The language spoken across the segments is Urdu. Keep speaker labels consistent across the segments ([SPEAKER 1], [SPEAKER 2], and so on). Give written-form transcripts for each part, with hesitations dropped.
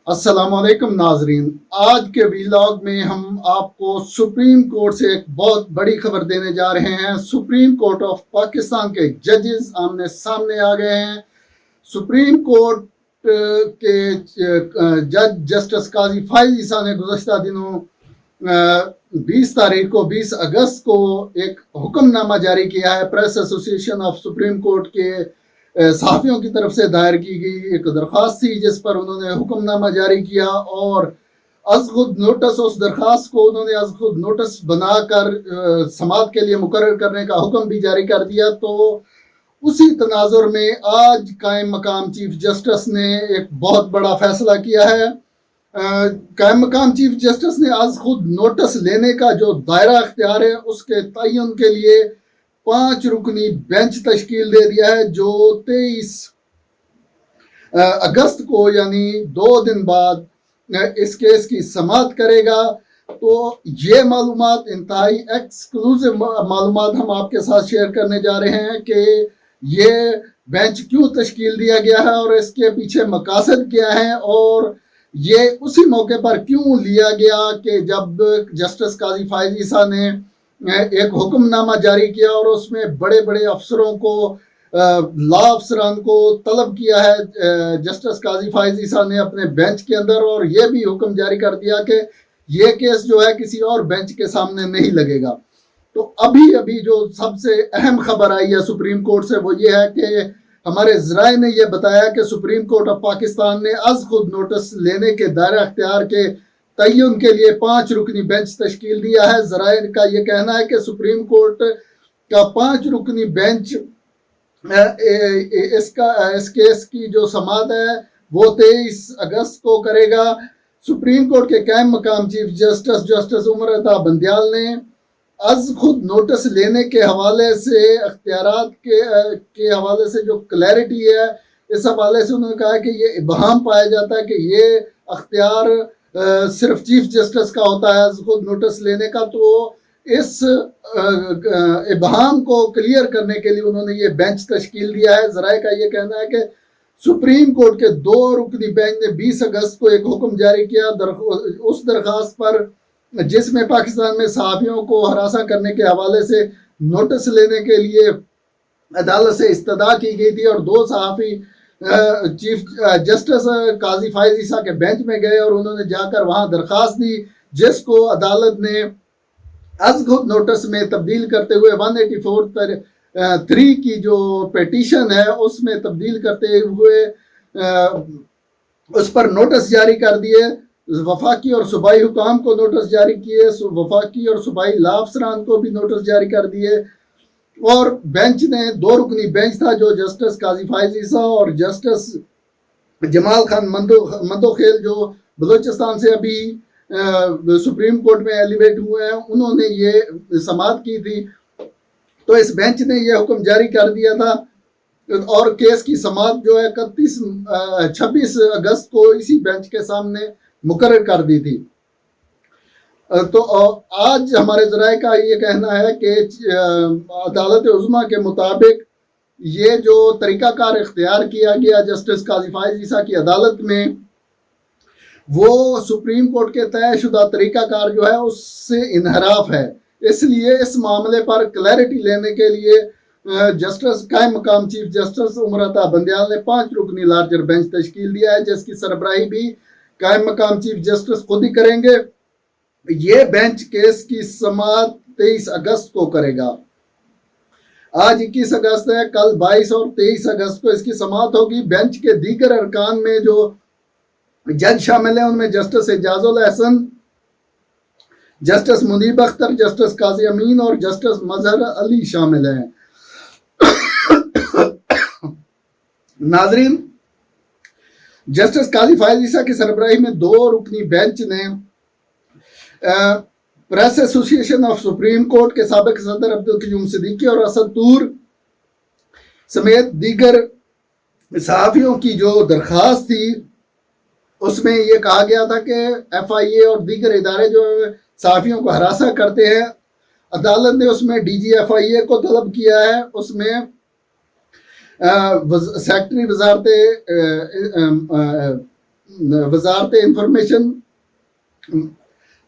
[SPEAKER 1] السلام علیکم ناظرین، آج کے ویلاگ میں ہم آپ کو سپریم کورٹ سے ایک بہت بڑی خبر دینے جا رہے ہیں۔ سپریم کورٹ آف پاکستان کے ججز آمنے سامنے آ گئے ہیں۔ سپریم کورٹ کے جج جسٹس قاضی فائز عیسیٰ نے گزشتہ دنوں 20 اگست کو ایک حکم نامہ جاری کیا ہے۔ پریس ایسوسی ایشن آف سپریم کورٹ کے صحافیوں کی طرف سے دائر کی گئی ایک درخواست تھی جس پر انہوں نے حکم نامہ جاری کیا، اور از خود نوٹس اس درخواست کو انہوں نے از خود نوٹس بنا کر سماعت کے لیے مقرر کرنے کا حکم بھی جاری کر دیا۔ تو اسی تناظر میں آج قائم مقام چیف جسٹس نے ایک بہت بڑا فیصلہ کیا ہے۔ قائم مقام چیف جسٹس نے از خود نوٹس لینے کا جو دائرہ اختیار ہے اس کے تعین کے لیے 5 رکنی بینچ تشکیل دے دیا ہے، جو 23 اگست کو یعنی 2 دن بعد اس کیس کی سماعت کرے گا۔ تو یہ معلومات انتہائی ایکسکلوزیو معلومات ہم آپ کے ساتھ شیئر کرنے جا رہے ہیں کہ یہ بینچ کیوں تشکیل دیا گیا ہے اور اس کے پیچھے مقاصد کیا ہیں، اور یہ اسی موقع پر کیوں لیا گیا کہ جب جسٹس قاضی فائز عیسیٰ نے ایک حکم نامہ جاری کیا اور اس میں بڑے بڑے افسروں کو لا افسران کو طلب کیا ہے جسٹس قاضی فائز عیسیٰ نے اپنے بینچ کے اندر، اور یہ بھی حکم جاری کر دیا کہ یہ کیس جو ہے کسی اور بینچ کے سامنے نہیں لگے گا۔ تو ابھی جو سب سے اہم خبر آئی ہے سپریم کورٹ سے وہ یہ ہے کہ ہمارے ذرائع نے یہ بتایا کہ سپریم کورٹ آف پاکستان نے از خود نوٹس لینے کے دائرہ اختیار کے تعین کے لیے 5 رکنی بینچ تشکیل دیا ہے۔ ذرائع کا یہ کہنا ہے کہ سپریم کورٹ کا 5 رکنی بینچ اس کیس کی جو سماعت ہے وہ 23 اگست کو کرے گا۔ سپریم کورٹ کے قائم مقام چیف جسٹس عمر عطا بندیال نے از خود نوٹس لینے کے حوالے سے اختیارات کے حوالے سے جو کلیئرٹی ہے، اس حوالے سے انہوں نے کہا کہ یہ ابہام پایا جاتا ہے کہ یہ اختیار صرف چیف جسٹس کا ہوتا ہے از خود نوٹس لینے کا۔ تو اس ابہام کو کلیئر کرنے کے لیے انہوں نے یہ بینچ تشکیل دیا ہے۔ ذرائع کا یہ کہنا ہے کہ سپریم کورٹ کے 2 رکنی بینچ نے 20 اگست کو ایک حکم جاری کیا اس درخواست پر جس میں پاکستان میں صحافیوں کو ہراساں کرنے کے حوالے سے نوٹس لینے کے لیے عدالت سے استدعا کی گئی تھی، اور 2 صحافی چیف جسٹس قاضی فائز عیسیٰ کے بینچ میں گئے اور انہوں نے جا کر وہاں درخواست دی، جس کو عدالت نے از خود نوٹس میں تبدیل کرتے ہوئے 184(3) کی جو پیٹیشن ہے اس میں تبدیل کرتے ہوئے اس پر نوٹس جاری کر دیے۔ وفاقی اور صوبائی حکام کو نوٹس جاری کیے، وفاقی اور صوبائی لا افسران کو بھی نوٹس جاری کر دیے، اور بینچ نے 2 رکنی بینچ تھا جو جسٹس قاضی فائز عیسیٰ اور جسٹس جمال خان مندوخیل جو بلوچستان سے ابھی سپریم کورٹ میں ایلیویٹ ہوئے ہیں، انہوں نے یہ سماعت کی تھی۔ تو اس بینچ نے یہ حکم جاری کر دیا تھا، اور کیس کی سماعت جو ہے 26 اگست کو اسی بینچ کے سامنے مقرر کر دی تھی۔ تو آج ہمارے ذرائع کا یہ کہنا ہے کہ عدالت عظمیٰ کے مطابق یہ جو طریقہ کار اختیار کیا گیا جسٹس قاضی فائز عیسیٰ کی عدالت میں، وہ سپریم کورٹ کے طے شدہ طریقہ کار جو ہے اس سے انحراف ہے۔ اس لیے اس معاملے پر کلیئرٹی لینے کے لیے جسٹس قائم مقام چیف جسٹس عمر عطا بندیال نے 5 رکنی لارجر بینچ تشکیل دیا ہے، جس کی سربراہی بھی قائم مقام چیف جسٹس خود ہی کریں گے۔ یہ بینچ کیس کی سماعت 23 اگست کو کرے گا۔ آج 21 اگست ہے، کل 22 اور 23 اگست کو اس کی سماعت ہوگی۔ بینچ کے دیگر ارکان میں جو جج شامل ہیں ان میں جسٹس اعجاز الحسن، جسٹس منیب اختر، جسٹس قاضی امین اور جسٹس مظہر علی شامل ہیں۔ ناظرین، جسٹس قاضی فائز عیسیٰ کی سربراہی میں 2 رکنی بینچ نے پریس ایسوسی ایشن آف سپریم کورٹ کے سابق صدر عبدالقیوم صدیقی اور اسد طور سمیت دیگر صحافیوں کی جو درخواست تھی اس میں یہ کہا گیا تھا کہ ایف آئی اے اور دیگر ادارے جو صحافیوں کو ہراساں کرتے ہیں، عدالت نے اس میں ڈی جی ایف آئی اے کو طلب کیا ہے، اس میں سیکرٹری وزارت وزارت انفارمیشن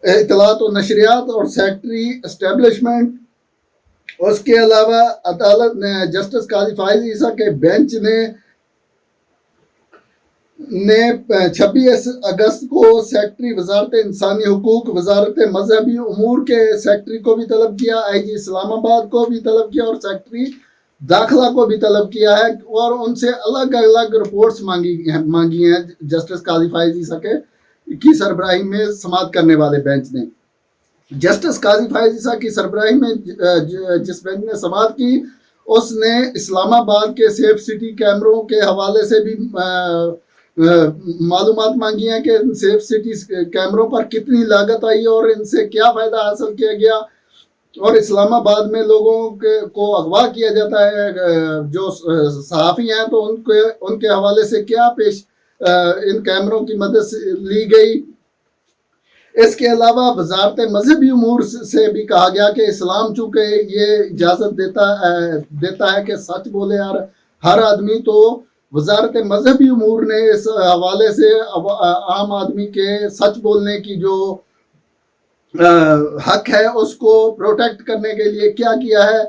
[SPEAKER 1] اطلاعات و نشریات اور سیکٹری اسٹیبلشمنٹ. اس کے علاوہ عدالت نے جسٹس قاضی فائز عیسیٰ کے بینچ نے 26 اگست کو سیکٹری وزارت انسانی حقوق، وزارت مذہبی امور کے سیکٹری کو بھی طلب کیا، آئی جی اسلام آباد کو بھی طلب کیا اور سیکٹری داخلہ کو بھی طلب کیا ہے، اور ان سے الگ الگ رپورٹس مانگی ہیں جسٹس قاضی فائز عیسیٰ کی سربراہی میں سماعت کرنے والے بینچ نے. جسٹس قاضی فائز عیسیٰ کی سربراہی میں جس بینچ نے سماعت کی، اس نے اسلام آباد کے سیف سٹی کیمروں کے حوالے سے بھی معلومات مانگی ہیں کہ سیف سٹی کیمروں پر کتنی لاگت آئی اور ان سے کیا فائدہ حاصل کیا گیا، اور اسلام آباد میں لوگوں کو اغوا کیا جاتا ہے جو صحافی ہیں تو ان کے حوالے سے کیا ان کیمروں کی مدد لی گئی. اس کے علاوہ وزارت مذہبی امور سے بھی کہا گیا کہ اسلام چونکہ یہ اجازت دیتا ہے کہ سچ بولے ہر آدمی، تو وزارت مذہبی امور نے اس حوالے سے عام آدمی کے سچ بولنے کی جو حق ہے اس کو پروٹیکٹ کرنے کے لیے کیا کیا ہے.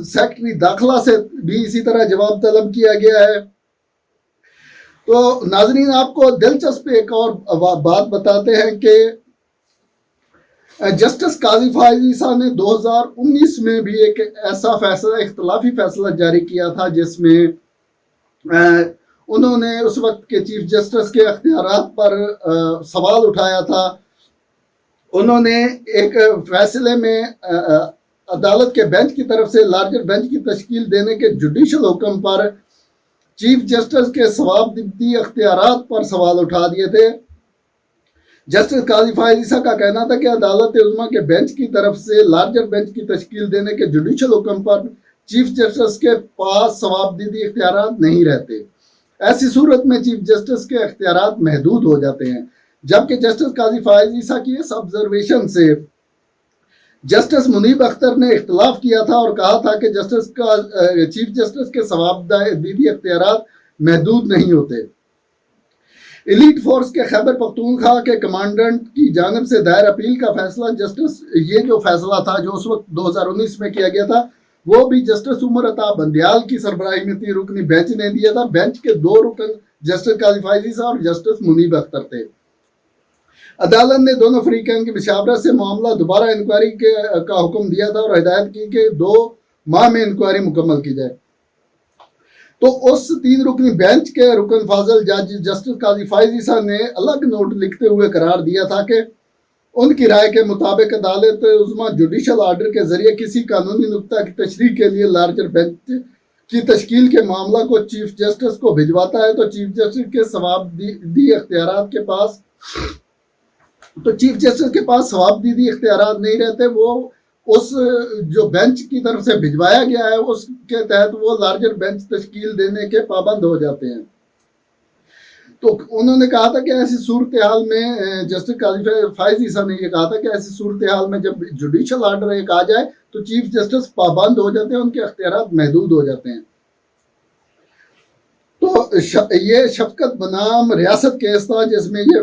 [SPEAKER 1] سیکٹری داخلہ سے بھی اسی طرح جواب طلب کیا گیا ہے. تو ناظرین، آپ کو دلچسپ ایک اور بات بتاتے ہیں کہ جسٹس قاضی فائز عیسیٰ نے 2019 میں بھی ایک ایسا اختلافی فیصلہ جاری کیا تھا جس میں انہوں نے اس وقت کے چیف جسٹس کے اختیارات پر سوال اٹھایا تھا. انہوں نے ایک فیصلے میں عدالت کے بینچ کی طرف سے لارجر بینچ کی تشکیل دینے کے جوڈیشل حکم پر چیف جسٹس کے ثوابدیدی اختیارات پر سوال اٹھا دیے تھے. جسٹس قاضی فائز عیسیٰ کا کہنا تھا کہ عدالت عظمیٰ کے بینچ کی طرف سے لارجر بینچ کی تشکیل دینے کے جوڈیشل حکم پر چیف جسٹس کے پاس ثوابدیدی اختیارات نہیں رہتے. ایسی صورت میں چیف جسٹس کے اختیارات محدود ہو جاتے ہیں، جبکہ جسٹس قاضی فائز عیسیٰ کی اس آبزرویشن سے جسٹس منیب اختر نے اختلاف کیا تھا اور کہا تھا کہ چیف جسٹس کے ثوابدیدی اختیارات محدود نہیں ہوتے. ایلیٹ فورس کے خیبر پختونخوا کے کمانڈنٹ کی جانب سے دائر اپیل کا فیصلہ یہ جو فیصلہ تھا جو اس وقت 2019 میں کیا گیا تھا، وہ بھی جسٹس عمر عطا بندیال کی سربراہی میں 3 رکنی بینچ نے دیا تھا. بینچ کے 2 رکن جسٹس قاضی فائز عیسیٰ اور جسٹس منیب اختر تھے. عدالت نے دونوں فریقین کی مشاورت سے معاملہ دوبارہ انکوائری کا حکم دیا تھا اور ہدایت کی کہ 2 ماہ میں انکوائری مکمل کی جائے. تو اس 3 رکنی بینچ کے رکن فاضل جج جسٹس قاضی فائز عیسیٰ نے الگ نوٹ لکھتے ہوئے قرار دیا تھا کہ ان کی رائے کے مطابق عدالت عظمیٰ جوڈیشل آرڈر کے ذریعے کسی قانونی نکتہ کی تشریح کے لیے لارجر بینچ کی تشکیل کے معاملہ کو چیف جسٹس کو بھجواتا ہے، تو چیف جسٹس کے ثوابدیدی اختیارات کے پاس ثوابدیدی اختیارات نہیں رہتے. وہ اس جو بینچ کی طرف سے بھجوایا گیا ہے اس کے تحت وہ لارجر بینچ تشکیل دینے کے پابند ہو جاتے ہیں. تو انہوں نے کہا تھا کہ ایسی صورتحال میں جسٹس قاضی فائز عیسیٰ نے یہ کہا تھا کہ ایسی صورتحال میں جب جوڈیشل آرڈر ایک آ جائے تو چیف جسٹس پابند ہو جاتے ہیں، ان کے اختیارات محدود ہو جاتے ہیں. تو یہ شفقت بنام ریاست کیس تھا جس میں یہ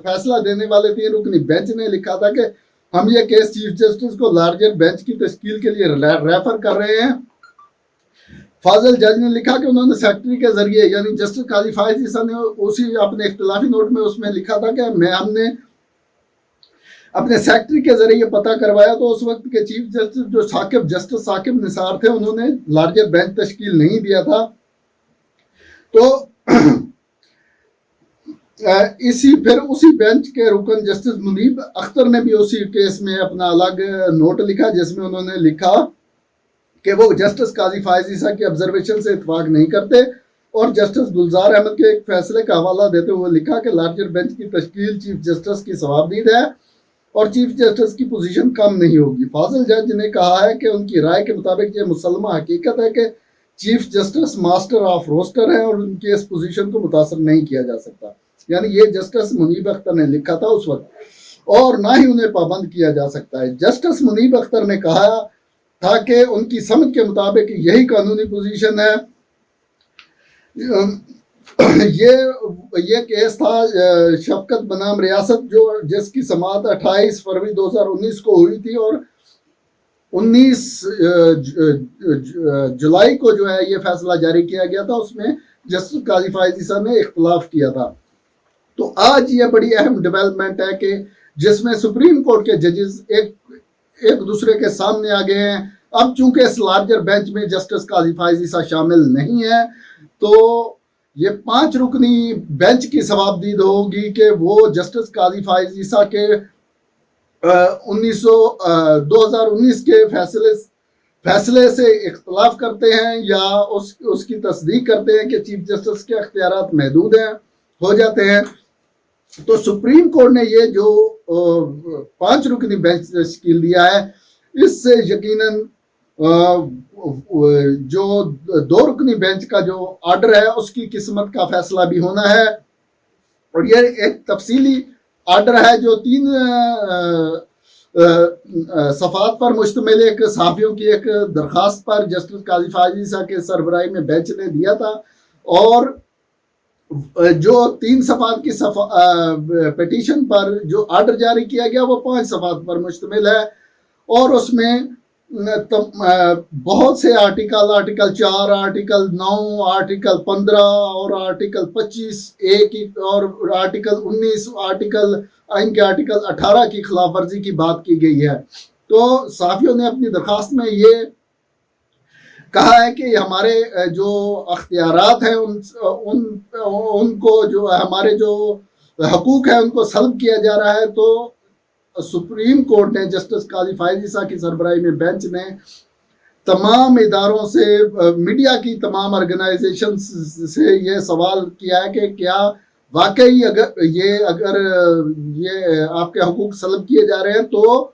[SPEAKER 1] فیصلہ دینے والے 3 رکنی بینچ نے لکھا تھا کہ ہم یہ کیس چیف جسٹس کو لارجر بینچ کی تشکیل کے لیے ریفر کر رہے ہیں. فاضل جج نے لکھا کہ انہوں نے سیکٹری کے ذریعے یعنی جسٹس قاضی فائز عیسیٰ نے اسی اپنے اختلافی نوٹ میں اس میں لکھا تھا کہ ہم نے اپنے سیکٹری کے ذریعے پتہ کروایا تو اس وقت کے چیف جسٹس جو جسٹس ثاقب نثار تھے انہوں نے لارجر بینچ تشکیل نہیں دیا تھا. تو اسی بینچ کے رکن جسٹس منیب اختر نے بھی اسی کیس میں اپنا الگ نوٹ لکھا جس میں انہوں نے لکھا کہ وہ جسٹس قاضی فائز عیسیٰ کی آبزرویشن سے اتفاق نہیں کرتے اور جسٹس گلزار احمد کے ایک فیصلے کا حوالہ دیتے ہوئے لکھا کہ لارجر بینچ کی تشکیل چیف جسٹس کی ثوابدید ہے اور چیف جسٹس کی پوزیشن کم نہیں ہوگی. فاضل جج نے کہا ہے کہ ان کی رائے کے مطابق یہ مسلمہ حقیقت ہے کہ chief justice master of roster ہیں اور ان کی اس پوزیشن کو متاثر نہیں کیا جا سکتا. یعنی یہ جسٹس منیب اختر نے لکھا تھا اس وقت اور نہ ہی انہیں پابند کیا جا سکتا ہے. جسٹس منیب اختر نے کہا تھا کہ ان کی سمجھ کے مطابق یہی قانونی پوزیشن ہے. یہ کیس تھا شفقت بنام ریاست جس کی سماعت 28 فروری 2019 کو ہوئی تھی، اور 19 جولائی کو جو ہے یہ فیصلہ جاری کیا گیا تھا. اس میں جسٹس قاضی فائز عیسیٰ نے اختلاف کیا تھا. تو آج یہ بڑی اہم ڈیولپمنٹ ہے کہ جس میں سپریم کورٹ کے ججز ایک دوسرے کے سامنے آ گئے ہیں. اب چونکہ اس لارجر بینچ میں جسٹس قاضی فائز عیسیٰ شامل نہیں ہے، تو یہ 5 رکنی بینچ کی ثوابدید ہوگی کہ وہ جسٹس قاضی فائز عیسیٰ کے 2019 کے فیصلے سے اختلاف کرتے ہیں یا اس کی تصدیق کرتے ہیں کہ چیف جسٹس کے اختیارات محدود ہو جاتے ہیں. تو سپریم کورٹ نے یہ جو 5 رکنی بینچ تشکیل دیا ہے، اس سے یقیناً جو 2 رکنی بینچ کا جو آرڈر ہے اس کی قسمت کا فیصلہ بھی ہونا ہے. اور یہ ایک تفصیلی آرڈر ہے جو 3 صفحات پر مشتمل ایک صحافیوں کی ایک درخواست پر جسٹس قاضی فائز عیسیٰ کے سربراہی میں بینچ نے دیا تھا، اور جو 3 صفحات کی پیٹیشن پر جو آرڈر جاری کیا گیا وہ 5 صفحات پر مشتمل ہے. اور اس میں بہت سے آرٹیکل 4، آرٹیکل 9، آرٹیکل 15 اور آرٹیکل 25 اور آرٹیکل 19، آئین کے آرٹیکل 18 کی خلاف ورزی کی بات کی گئی ہے. تو صحافیوں نے اپنی درخواست میں یہ کہا ہے کہ ہمارے جو اختیارات ہیں ان کو جو ہمارے جو حقوق ہیں ان کو سلب کیا جا رہا ہے. تو سپریم کورٹ نے جسٹس قاضی فائز عیسیٰ کی سربراہی میں بینچ نے تمام اداروں سے، میڈیا کی تمام آرگنائزیشن سے یہ سوال کیا ہے کہ کیا واقعی اگر یہ آپ کے حقوق سلب کیے جا رہے ہیں تو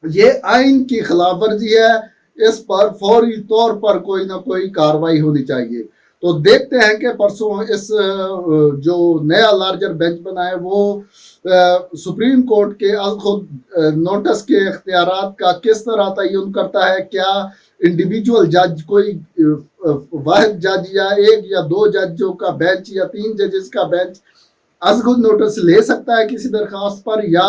[SPEAKER 1] یہ آئین کی خلاف ورزی ہے، اس پر فوری طور پر کوئی نہ کوئی کارروائی ہونی چاہیے. تو دیکھتے ہیں کہ پرسوں اس جو نیا لارجر بینچ بنا ہے وہ سپریم کورٹ کے از خود نوٹس کے اختیارات کا کس طرح تعین کرتا ہے. کیا انڈیویجول جج، کوئی واحد جج یا 1 یا 2 ججوں کا بینچ یا 3 ججز کا بینچ از خود نوٹس لے سکتا ہے کسی درخواست پر، یا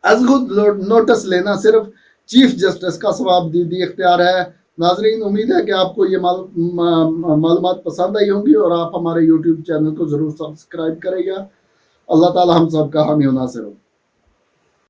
[SPEAKER 1] از خود نوٹس لینا صرف چیف جسٹس کا ثوابدیدی اختیار ہے؟ ناظرین، امید ہے کہ آپ کو یہ معلومات پسند آئی ہوں گی اور آپ ہمارے یوٹیوب چینل کو ضرور سبسکرائب کریں گا. اللہ تعالی ہم سب کا حامی و ناصر ہو.